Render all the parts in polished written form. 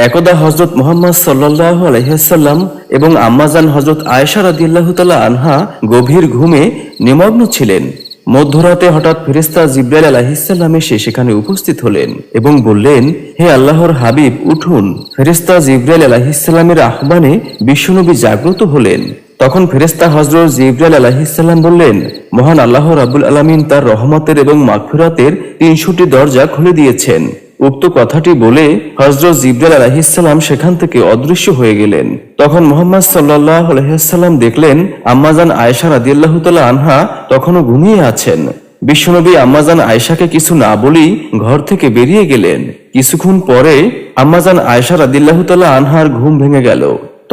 একদা হযরত মুহাম্মদ সাল্লাল্লাহু আলাইহি ওয়াসাল্লাম এবং আম্মাজান হযরত আয়েশা রাদিয়াল্লাহু তাআলা আনহা গভীর ঘুমে নিমগ্ন ছিলেন। মধ্যরাতে হঠাৎ ফেরেশতা জিবরাইল আলাইহিস সালাম এসে সেখানে উপস্থিত হলেন এবং বললেন, হে আল্লাহর হাবিব, উঠুন। ফেরেশতা জিবরাইল আলাইহিস সালামের আহ্বানে বিশ্বনবী জাগ্রত হলেন। তখন ফেরেশতা হযরত জিবরাইল আলাইহিস সালাম বললেন, মহান আল্লাহ রাব্বুল আলামিন তার রহমতের এবং মাগফিরাতের ৩০০টি দরজা খুলে দিয়েছেন। উক্ত কথাটি বলে হযরত জিবরাইল আলাইহিস সালাম সেখান থেকে অদৃশ্য হয়ে গেলেন। তখন মুহাম্মদ সাল্লাল্লাহু আলাইহি ওয়াসাল্লাম দেখলেন আম্মাজান আয়েশা রাদিয়াল্লাহু তাআলা আনহা তখনও ঘুমিয়ে আছেন। বিশ্বনবী আম্মাজান আয়েশাকে কিছু না বলেই ঘর থেকে বেরিয়ে গেলেন। কিছুক্ষণ পরে আম্মাজান আয়েশা রাদিয়াল্লাহু তাআলা আনহার ঘুম ভেঙে গেল।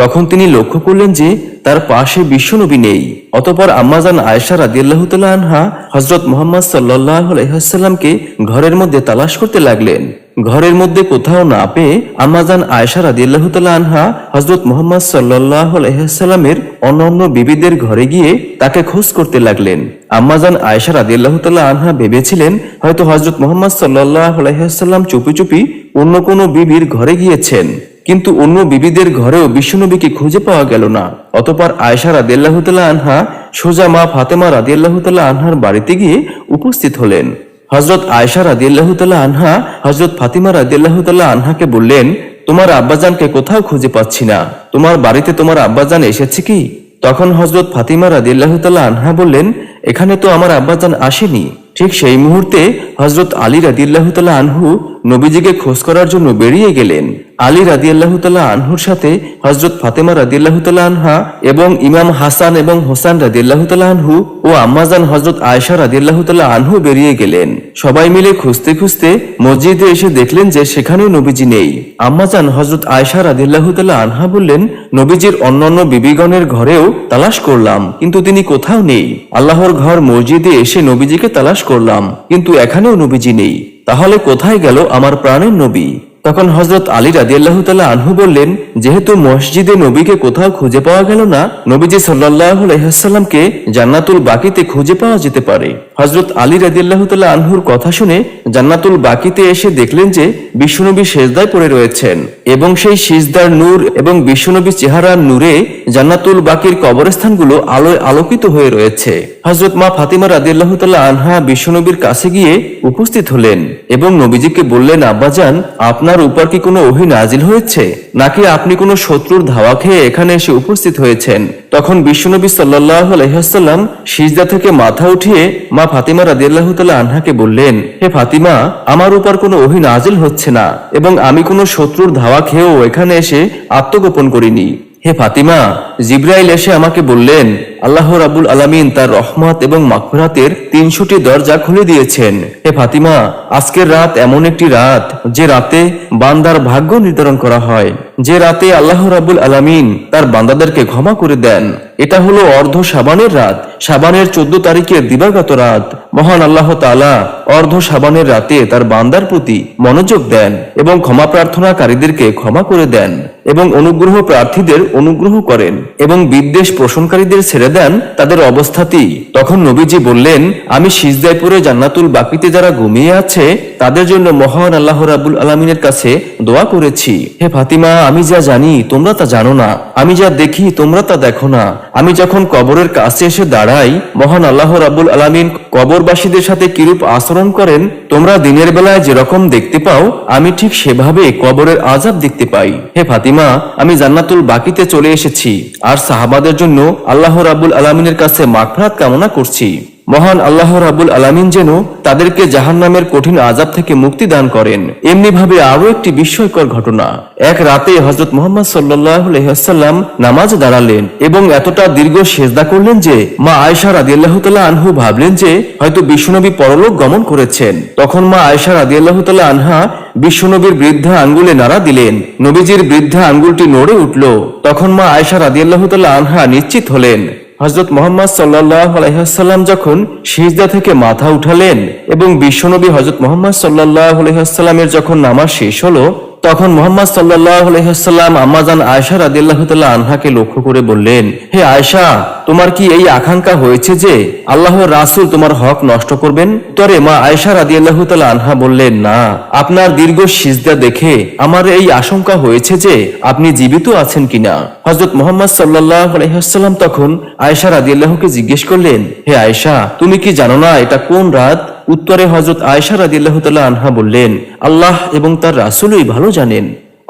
তখন তিনি লক্ষ্য করলেন যে তার পাশে বিশ্বনবী নেই। অতঃপর আম্মাজান আয়েশা রাদিয়াল্লাহু তাআলা আনহা হযরত মুহাম্মদ সাল্লাল্লাহু আলাইহি ওয়াসাল্লামকে ঘরের মধ্যে তালাশ করতে লাগলেন। ঘরের মধ্যে কোথাও না পেয়ে আম্মাজান আয়েশা রাদিয়াল্লাহু তাআলা আনহা হযরত মুহাম্মদ সাল্লাল্লাহু আলাইহি ওয়াসাল্লামের অন্যান্য বিবিদের ঘরে গিয়ে তাকে খোঁজ করতে লাগলেন। আম্মাজান আয়েশা রাদিয়াল্লাহু তাআলা আনহা ভেবেছিলেন হয়তো হযরত মুহাম্মদ সাল্লাল্লাহু আলাইহি ওয়াসাল্লাম চুপি চুপি অন্য কোনো বিবির ঘরে গিয়েছেন, কিন্তু অন্য বিবিদের ঘরেও বিশ্বনবীকে খুঁজে পাওয়া গেল না। অতঃপর আয়েশা রাদিয়াল্লাহু তাআলা আনহা সোজা মা ফাতেমা রাদিয়াল্লাহু তাআলা আনহার বাড়িতে গিয়ে উপস্থিত হলেন। হযরত আয়েশা রাদিয়াল্লাহু তাআলা আনহা হযরত ফাতিমা রাদিয়াল্লাহু তাআলা আনহাকে বললেন, তোমার আব্বাজানকে কোথাও খুঁজে পাচ্ছি না, তোমার বাড়িতে তোমার আব্বাজান এসেছে কি? তখন হযরত ফাতিমা রাদিয়াল্লাহু তাআলা আনহা বললেন, এখানে তো আমার আব্বাজান আসেনি। ঠিক সেই মুহূর্তে হযরত আলী রাদিয়াল্লাহু তাআলা আনহু নবীজিকে খোঁজ করার জন্য বেরিয়ে গেলেন। আলী রাদিয়াল্লাহু তাআলা আনহুর সাথে হযরত ফাতেমা রাদিয়াল্লাহু তাআলা আনহা এবং ইমাম হাসান এবং হোসেন রাদিয়াল্লাহু তাআলা আনহু ও আম্মাজান হযরত আয়েশা রাদিয়াল্লাহু তাআলা আনহু বেরিয়ে গেলেন। সবাই মিলে খুঁজতে খুঁজতে মসজিদে এসে দেখলেন যে সেখানেও নবীজি নেই। আম্মাজান হযরত আয়েশা রাদিয়াল্লাহু তাআলা আনহা বললেন, নবীজির অন্যান্য বিবিগণের ঘরেও তালাশ করলাম, কিন্তু তিনি কোথাও নেই। আল্লাহর ঘর মসজিদে এসে নবীজিকে তালাশ করলাম, কিন্তু এখানেও নবীজি নেই। তাহলে কোথায় গেল আমার প্রাণের নবী? তখন হযরত আলী রাদিয়াল্লাহু তাআলা আনহু বললেন, যেহেতু মসজিদে নবীকে কোথাও খুঁজে পাওয়া গেল না, নবীজি সাল্লাল্লাহু আলাইহি ওয়াসাল্লামকে জান্নাতুল বাকিতে খুঁজে পাওয়া যেতে পারে। হযরত আলী রাদিয়াল্লাহু তাআলা আনহুর কথা শুনে জান্নাতুল বাকিতে এসে দেখলেন যে বিশ্বনবী সিজদায় পড়ে রয়েছেন এবং সেই সিজদার নূর এবং বিশ্বনবীর চেহারার নূরে জান্নাতুল বাকির কবরস্থানগুলো আলোয় আলোকিত হয়ে রয়েছে। হযরত মা ফাতিমা রাদিয়াল্লাহু তাআলা আনহা বিশ্বনবীর কাছে গিয়ে উপস্থিত হলেন এবং নবীজিকে বললেন, আব্বাজান, আপনার উপর কি কোনো ওহী নাজিল হয়েছে, নাকি আপনি কোনো শত্রুর ধাওয়া খেয়ে এখানে এসে উপস্থিত হয়েছেন? তখন বিশ্বনবী সাল্লাল্লাহু আলাইহি ওয়াসাল্লাম সিজদা থেকে মাথা উঠিয়ে মা ফাতিমা রাদিয়াল্লাহু তাআলা আনহাকে বললেন, হে ফাতিমা, আমার উপর কোনো ওহী নাজিল হচ্ছে না এবং আমি কোনো শত্রুর ধাওয়া খেয়েও এখানে এসে আত্মগোপন করিনি। হে ফাতিমা, জিবরাইল এসে আমাকে বললেন আল্লাহ রাব্বুল আলামিন তার রহমত এবং মাগফিরাতের ৩০০টি দরজা খুলে দিয়েছেন। হে ফাতিমা, আজকের রাত এমন একটি রাত যে রাতে বান্দার ভাগ্য নির্ধারণ করা হয়, যে রাতে আল্লাহ রাব্বুল আলামিন তার বান্দাদেরকে ক্ষমা করে দেন। এটা হলো অর্ধ শাবানের রাত, শাবানের ১৪ তারিখের দিবাগত রাত। মহান আল্লাহ তাআলা অর্ধ শাবানের রাতে তার বান্দার প্রতি মনোযোগ দেন এবং ক্ষমা প্রার্থনাকারীদেরকে ক্ষমা করে দেন এবং অনুগ্রহ প্রার্থীদের অনুগ্রহ করেন এবং বিদ্বেষ পোষণকারীদের ছেড়ে দেন তাদের অবস্থাতেই। তখন নবীজি বললেন, আমি সিজদায় পড়ে জান্নাতুল বাকিতে যারা ঘুমিয়ে আছে তাদের জন্য মহান আল্লাহ রাব্বুল আলামিনের কাছে দোয়া করেছি। হে ফাতিমা, আমি যা জানি তোমরা তা জানো না, আমি যা দেখি তোমরা তা দেখো না। আমি যখন কবরের কাছে এসে দাঁড়াই, মহান আল্লাহ রাব্বুল আলামিন কবরবাসীদের সাথে কিরূপ আচরণ করেন তোমরা দিনের বেলায় যেরকম দেখতে পাও, আমি ঠিক সেভাবে কবরের আযাব দেখতে পাই। হে ফাতিমা, আমি জান্নাতুল বাকিতে চলে এসেছি আর সাহাবাদের জন্য আল্লাহ রাব্বুল আলামিনের কাছে মাগফিরাত কামনা করছি। মহান আল্লাহ রাব্বুল আলামিন যেন তাদেরকে জাহান্নামের কঠিন আযাব থেকে মুক্তি দান করেন। এমনি ভাবে আরো একটি বিস্ময়কর ঘটনা। এক রাতে হযরত মুহাম্মদ সাল্লাল্লাহু আলাইহি ওয়াসাল্লাম নামাজে দাঁড়ালেন এবং এতটা দীর্ঘ সিজদা করলেন যে মা আয়েশা রাদিয়াল্লাহু তাআলা আনহু ভাবলেন যে হয়তো বিশ্বনবী পরলোক গমন করেছেন। তখন মা আয়েশা রাদিয়াল্লাহু তাআলা আনহা বিশ্বনবীর বৃদ্ধা আঙ্গুলে নাড়া দিলেন। নবীজির বৃদ্ধা আঙ্গুলটি নড়ে উঠল। তখন মা আয়েশা রাদিয়াল্লাহু তাআলা আনহা নিশ্চিত হলেন। হযরত মুহাম্মদ সাল্লাল্লাহু আলাইহি ওয়াসাল্লাম যখন সিজদা থেকে মাথা উঠালেন এবং বিশ্বনবী হযরত মুহাম্মদ সাল্লাল্লাহু আলাইহি ওয়াসাল্লামের যখন নামাজ শেষ হলো, তখন মুহাম্মদ সাল্লাল্লাহু আলাইহি ওয়াসাল্লাম আম্মাজান আয়েশা রাদিয়াল্লাহু তাআলা আনহাকে লক্ষ্য করে বললেন, হে আয়েশা, তোমার কি এই আকাঙ্ক্ষা হয়েছে যে আল্লাহর রাসূল তোমার হক নষ্ট করবেন? উত্তরে মা আয়েশা রাদিয়াল্লাহু তাআলা আনহা বললেন, না, আপনার দীর্ঘ সিজদা দেখে আমার এই আশঙ্কা হয়েছে যে আপনি জীবিত আছেন কিনা। হযরত মুহাম্মদ সাল্লাল্লাহু আলাইহি ওয়াসাল্লাম তখন আয়েশা রাদিয়াল্লাহুকে জিজ্ঞেস করলেন, হে আয়েশা, তুমি কি জানো না এটা কোন রাত? উত্তরে হযরত আয়েশা রাদিয়াল্লাহু তাআলা আনহা বললেন, আল্লাহ এবং তার রাসূলই ভালো জানেন।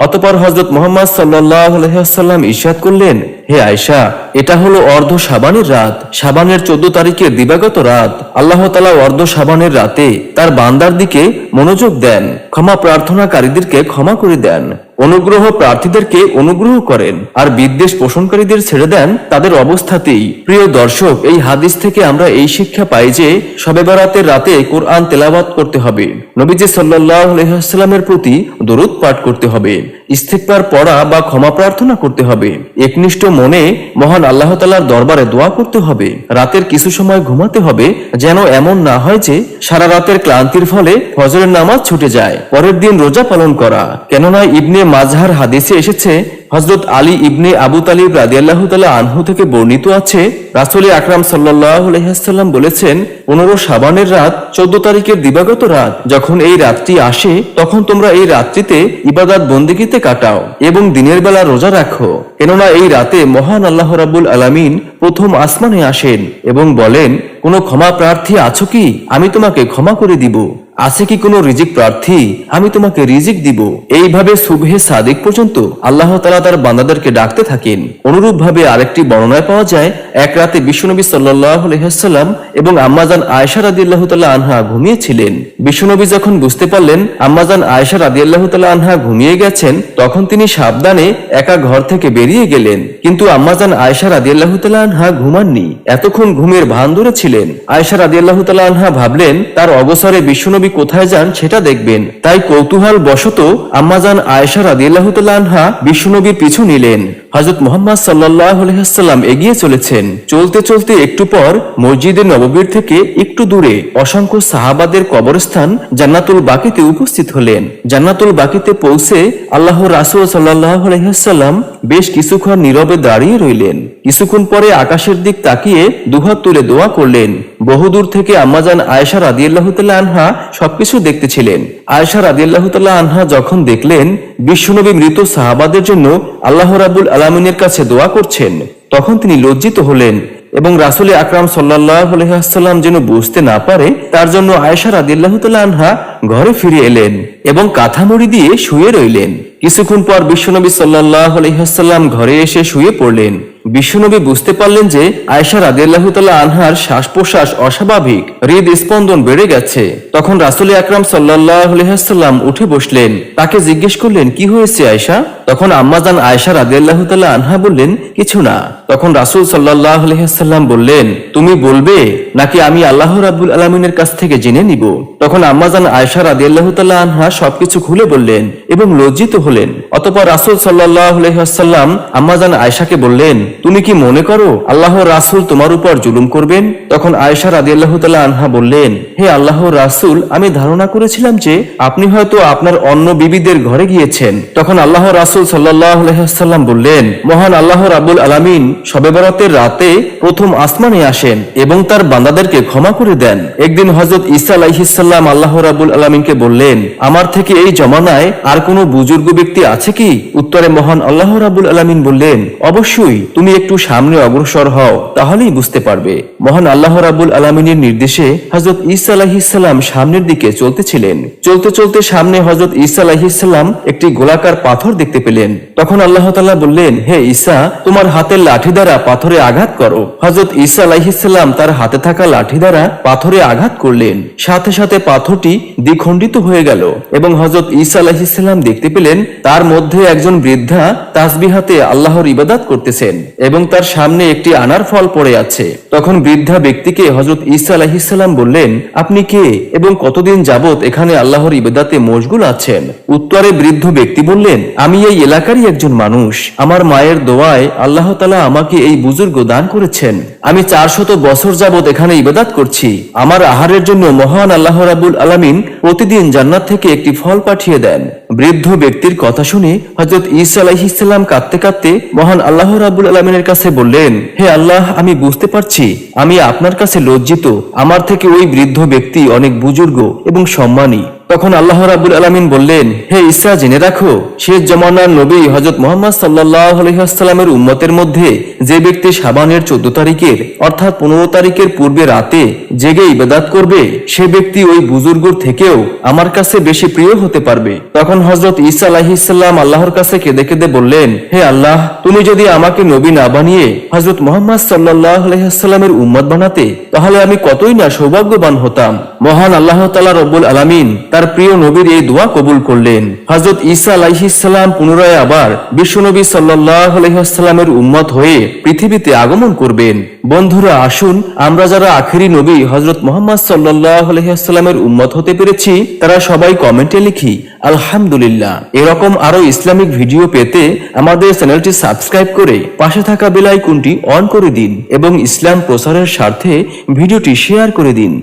অতঃপর হযরত মুহাম্মদ সাল্লাল্লাহু আলাইহি ওয়াসাল্লাম ইরশাদ করলেন, হে আয়েশা, এটা হলো অর্ধ শাবানের রাত, শাবানের 14 তারিখের দিবাগত রাত। আল্লাহ তাআলা অর্ধ শাবানের রাতে তার বান্দার দিকে মনোযোগ দেন, ক্ষমা প্রার্থনাকারীদেরকে ক্ষমা করে দেন, অনুগ্রহ প্রার্থীদেরকে অনুগ্রহ করেন, আর বিদ্বেষ পোষণকারীদের ছেড়ে দেন তাদের অবস্থাতেই। প্রিয় দর্শক, এই হাদিস থেকে আমরা এই শিক্ষা পাই যে শবে বরাতের রাতে কোরআন তেলাওয়াত করতে হবে, নবীজি সাল্লাল্লাহু আলাইহি ওয়াসাল্লামের প্রতি দরুদ পাঠ করতে হবে, ইস্তিগফার পড়া বা ক্ষমা প্রার্থনা করতে হবে, একনিষ্ঠ মনে মহান আল্লাহ তাআলার দরবারে দোয়া করতে হবে, রাতের কিছু সময় ঘুমাতে হবে, যেন এমন না হয় যে সারা রাতের ক্লান্তির ফলে ফজরের নামাজ ছুটে যায়। পরের দিন রোজা পালন করা, কেননা ইবনে মাজার হাদিসে এসেছে, হযরত আলী ইবনে আবু তালিব রাদিয়াল্লাহু তাআলা আনহু থেকে বর্ণিত আছে, রাসূল আকরাম সাল্লাল্লাহু আলাইহি ওয়াসাল্লাম বলেছেন, 15 শাবানের রাত 14 তারিখের দিবাগত রাত, যখন এই রাতটি আসে তখন তোমরা এই রাত্রিতে ইবাদত বন্দেগীতে কাটাও এবং দিনের বেলা রোজা রাখো, কেননা এই রাতে মহান আল্লাহ রাব্বুল আলামিন প্রথম আসমানে আসেন এবং বলেন, কোনো ক্ষমা প্রার্থী আছো কি? আমি তোমাকে ক্ষমা করে দিব। আছে কি কোনো রিজিক প্রার্থী? আমি তোমাকে রিজিক দিব। এইভাবে সুবহে সাদিক পর্যন্ত আল্লাহ তাআলা তার বান্দাদেরকে ডাকতে থাকেন। অনুরূপ ভাবে আরেকটি বর্ণনায় পাওয়া যায়, এক রাতে বিশ্বনবী সাল্লাল্লাহু আলাইহি ওয়াসাল্লাম এবং আম্মাজান আয়েশা রাদিয়াল্লাহু তাআলা আনহা ঘুমিয়েছিলেন। বিশ্বনবী যখন বুঝতে পারলেন আম্মাজান আয়েশা রাদিয়াল্লাহু তাআলা আনহা ঘুমিয়ে গেছেন, তখন তিনি সাবধানে একা ঘর থেকে বেরিয়ে গেলেন। কিন্তু আম্মাজান আয়েশা রাদিয়াল্লাহু তাআলা আনহা ঘুমাননি, এতক্ষণ ঘুমের ভান ধরেছিলেন। আয়েশা রাদিয়াল্লাহু তাআলা আনহা ভাবলেন তার অবসরে বিশ্বনবী কোথায় যান সেটা দেখবেন, তাই কৌতূহল বশত আম্মাজান আয়েশা রাদিয়াল্লাহু তাআলা আনহা বিশ্বনবীর পিছু নিলেন। হযরত মুহাম্মদ সাল্লাল্লাহু আলাইহি ওয়াসাল্লাম এগিয়ে চলেছেন। চলতে চলতে একটু পর মসজিদে নববীর থেকে একটু দূরে অসংখ্য সাহাবাদের কবরস্থান জান্নাতুল বাকিতে উপস্থিত হলেন। জান্নাতুল বাকিতে পৌঁছে আল্লাহর রাসূল সাল্লাল্লাহু আলাইহি ওয়াসাল্লাম বেশ কিছুক্ষণ নীরবে দাঁড়িয়ে রইলেন। কিছুক্ষণ পরে আকাশের দিক তাকিয়ে দুহাত তুলে দোয়া করলেন। বহুদূর থেকে আম্মাজান আয়েশা রাদিয়াল্লাহু তাআলা আনহা সবকিছু দেখতেছিলেন। আয়েশা রাদিয়াল্লাহু তাআলা আনহা যখন দেখলেন বিশ্বনবী মৃত সাহাবাদের জন্য আল্লাহ রাব্বুল আলামিনের কাছে দোয়া করছেন, তখন তিনি লজ্জিত হলেন এবং রাসূল আকরাম সাল্লাল্লাহু আলাইহি ওয়াসাল্লাম যেন বুঝতে না পারে তার জন্য আয়েশা রাদিয়াল্লাহু তাআলা আনহা ঘরে ফিরে এলেন এবং কাঁথা মুড়ি দিয়ে শুয়ে রইলেন। কিছুক্ষণ পর বিশ্বনবী সাল্লাল্লাহু আলাইহি ওয়াসাল্লাম ঘরে এসে শুয়ে পড়লেন। বিশ্বনবী বুঝতে পারলেন যে আয়েশা রাদিয়াল্লাহু তাআলা আনহার শ্বাস প্রশ্বাস অস্বাভাবিক, হৃদস্পন্দন বেড়ে গেছে। তখন রাসূল আকরাম সাল্লাল্লাহু আলাইহি ওয়াসাল্লাম উঠে বসলেন, তাকে জিজ্ঞেস করলেন, কি হয়েছে আয়েশা? তখন আম্মাজান আয়েশা রাদিয়াল্লাহু তাআলা আনহা বললেন, কিছু না। তখন রাসূল সাল্লাল্লাহু আলাইহি ওয়াসাল্লাম বললেন, তুমি বলবে নাকি আমি আল্লাহ রাব্বুল আলামিনের কাছ থেকে জেনে নিব? তখন আম্মাজান আয়েশা রাদিয়াল্লাহু তাআলা আনহা সবকিছু খুলে বললেন এবং লজ্জিত হলেন। অতঃপর রাসূল সাল্লাল্লাহু আলাইহি ওয়াসাল্লাম আম্মাজান আয়েশাকে বললেন, তুমি কি মনে করো আল্লাহর রাসূল তোমার উপর জুলুম করবেন? তখন আয়েশা রাদিয়াল্লাহু তাআলা আনহা বললেন, হে আল্লাহর রাসূল, আমি ধারণা করেছিলাম যে আপনি হয়তো আপনার অন্য বিবিদের ঘরে গিয়েছেন। তখন আল্লাহর রাসূল সাল্লাল্লাহু আলাইহি ওয়াসাল্লাম বললেন, মহান আল্লাহ রাব্বুল আলামিন শবে বরাতের রাতে প্রথম আসমানে আসেন এবং তার বান্দাদেরকে ক্ষমা করে দেন। একদিন হযরত ঈসা আলাইহিস সালাম আল্লাহ রাব্বুল আলামিনকে বললেন, আমার থেকে এই জমানায় আর কোনো বুজুর্গ ব্যক্তি আছে কি? উত্তরে মহান আল্লাহ রাব্বুল আলামিন বললেন, অবশ্যই, তুমি একটু সামনে অগ্রসর হও, তাহলেই বুঝতে পারবে। মহান আল্লাহ রাব্বুল আলামিনের নির্দেশে হযরত ঈসা আলাইহিস সালাম সামনের দিকে চলতেছিলেন। চলতে চলতে সামনে হযরত ঈসা আলাইহিস সালাম একটি গোলাকার পাথর দেখতে পেলেন। তখন আল্লাহ তাআলা বললেন, হে ঈসা, তোমার হাতের লাঠি দ্বারা পাথরে আঘাত করো। হযরত ঈসা আলাইহিস সালাম তার হাতে থাকা লাঠি দ্বারা পাথরে আঘাত করলেন। সাথে সাথে পাথরটি দ্বিখণ্ডিত হয়ে গেল এবং হযরত ঈসা আলাইহিস সালাম দেখতে পেলেন তার মধ্যে একজন বৃদ্ধা তাসবিহ হাতে আল্লাহর ইবাদত করতেছেন এবং তার সামনে একটি আনার ফল পড়ে আছে। তখন বৃদ্ধা ব্যক্তিকে হযরত ঈসা আলাইহিস সালাম বললেন, আপনি কে এবং কতদিন যাবত এখানে আল্লাহর ইবাদতে মশগুল আছেন? উত্তরে বৃদ্ধ ব্যক্তি বললেন, আমি এই এলাকারই একজন মানুষ। আমার মায়ের দোয়ায় আল্লাহ তাআলা আমাকে এই বুজুর্গ দান করেছেন। আমি 400 বছর যাবত এখানে ইবাদত করছি। আমার আহারের জন্য মহান আল্লাহ রাব্বুল আলামিন প্রতিদিন জান্নাত থেকে একটি ফল পাঠিয়ে দেন। বৃদ্ধ ব্যক্তির কথা শুনে হযরত ঈসা আলাইহিস সালাম কাঁদতে কাঁদতে মহান আল্লাহ রাব্বুল আলামিনের কাছে বললেন, হে আল্লাহ, আমি বুঝতে পারছি আমি আপনার কাছে লজ্জিত। আমার থেকে ওই বৃদ্ধ ব্যক্তি অনেক বুজুর্গ এবং সম্মানী। তখন আল্লাহ রাব্বুল আলামিন বললেন, হে ঈসা, জেনে রাখো, শেষ জমানার নবী হযরত মুহাম্মদ সাল্লাল্লাহু আলাইহি ওয়াসাল্লামের উম্মতের মধ্যে যে ব্যক্তি শাবানের 14 তারিখের অর্থাৎ 15 তারিখের পূর্বে রাতে জেগে ইবাদত করবে, সে ব্যক্তি ওই বুজুর্গর থেকেও আমার কাছে বেশি প্রিয় হতে পারবে। তখন হযরত ঈসা আলাইহিস সালাম আল্লাহর কাছে কেঁদে কেঁদে বললেন, হে আল্লাহ, তুমি যদি আমাকে নবী না বানিয়ে হযরত মুহাম্মদ সাল্লাল্লাহু আলাইহি ওয়াসাল্লামের উম্মত বানাতে, তাহলে আমি কতই না সৌভাগ্যবান হতাম। মহান আল্লাহ তাআলা রব্বুল আলামিন তার প্রিয় নবীর এই দোয়া কবুল করলেন। হযরত ঈসা আলাইহিস সালাম পুনরায় আবার বিশ্বনবী সাল্লাল্লাহু আলাইহি ওয়াসাল্লামের উম্মত হয়ে পৃথিবীতে আগমন করবেন। বন্ধুরা, আসুন আমরা যারা আখেরি নবী হযরত মুহাম্মদ সাল্লাল্লাহু আলাইহি ওয়াসাল্লামের উম্মত হতে পেরেছি, তারা সবাই কমেন্টে লিখি আলহামদুলিল্লাহ। এরকম আরো ইসলামিক ভিডিও পেতে আমাদের চ্যানেলটি সাবস্ক্রাইব করে পাশে থাকা বেল আইকনটি অন করে দিন এবং ইসলাম প্রচারের স্বার্থে ভিডিওটি শেয়ার করে দিন।